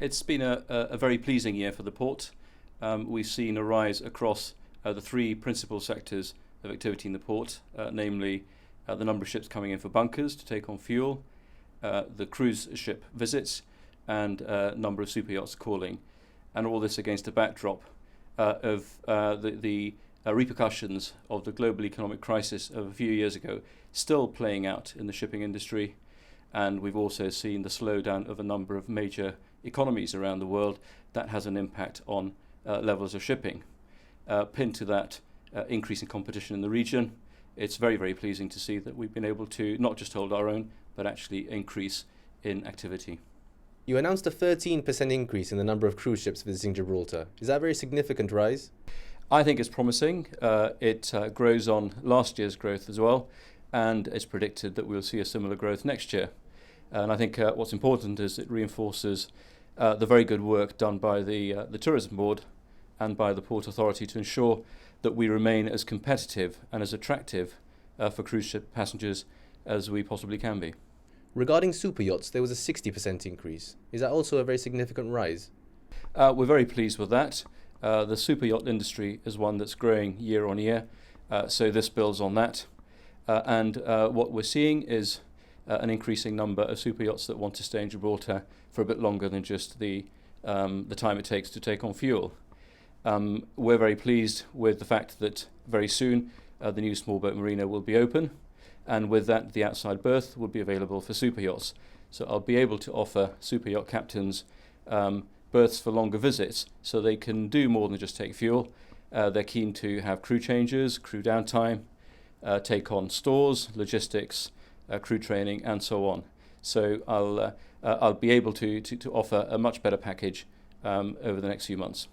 It's been a very pleasing year for the port. We've seen a rise across the three principal sectors of activity in the port, namely the number of ships coming in for bunkers to take on fuel, the cruise ship visits, and number of super yachts calling. And all this against a backdrop of the repercussions of the global economic crisis of a few years ago still playing out in the shipping industry. And we've also seen the slowdown of a number of major economies around the world. That has an impact on levels of shipping. Pinned to that increasing competition in the region, it's very, very pleasing to see that we've been able to not just hold our own, but actually increase in activity. You announced a 13% increase in the number of cruise ships visiting Gibraltar. Is that a very significant rise? I think it's promising. It grows on last year's growth as well, and it's predicted that we'll see a similar growth next year. And I think what's important is it reinforces the very good work done by the Tourism Board and by the Port Authority to ensure that we remain as competitive and as attractive for cruise ship passengers as we possibly can be. Regarding super yachts, there was a 60% increase. Is that also a very significant rise? We're very pleased with that. The super yacht industry is one that's growing year on year, so this builds on that. And what we're seeing is an increasing number of super yachts that want to stay in Gibraltar for a bit longer than just the time it takes to take on fuel. We're very pleased with the fact that very soon the new small boat marina will be open, and with that the outside berth will be available for super yachts. So I'll be able to offer super yacht captains berths for longer visits so they can do more than just take fuel. They're keen to have crew changes, crew downtime, take on stores, logistics, crew training, and so on. So I'll be able to offer a much better package over the next few months.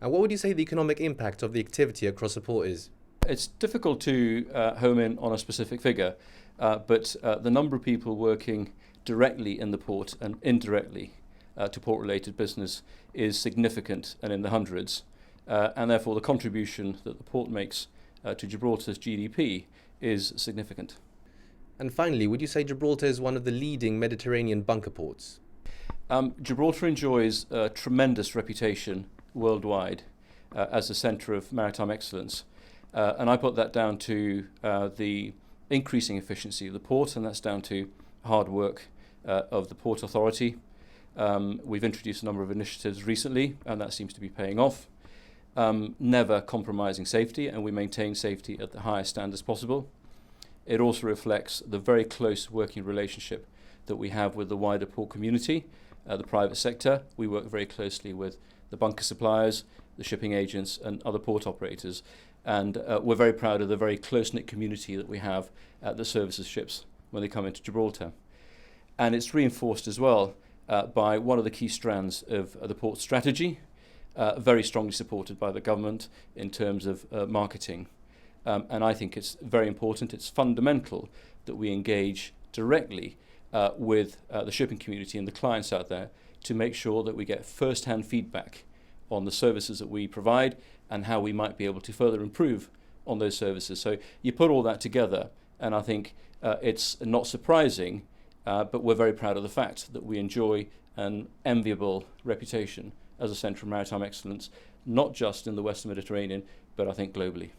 And what would you say the economic impact of the activity across the port is? It's difficult to home in on a specific figure, but the number of people working directly in the port and indirectly to port-related business is significant and in the hundreds, and therefore the contribution that the port makes to Gibraltar's GDP is significant. And finally, would you say Gibraltar is one of the leading Mediterranean bunker ports? Gibraltar enjoys a tremendous reputation worldwide as a centre of maritime excellence, and I put that down to the increasing efficiency of the port, and that's down to hard work of the Port Authority. We've introduced a number of initiatives recently, and that seems to be paying off. Never compromising safety, and we maintain safety at the highest standards possible. It also reflects the very close working relationship that we have with the wider port community, the private sector. We work very closely with the bunker suppliers, the shipping agents, and other port operators. And we're very proud of the very close-knit community that we have at the services ships when they come into Gibraltar. And it's reinforced as well by one of the key strands of the port strategy, very strongly supported by the government in terms of marketing. And I think it's very important, it's fundamental that we engage directly with the shipping community and the clients out there to make sure that we get first-hand feedback on the services that we provide and how we might be able to further improve on those services. So you put all that together, and I think it's not surprising, but we're very proud of the fact that we enjoy an enviable reputation as a centre of maritime excellence, not just in the Western Mediterranean, but I think globally.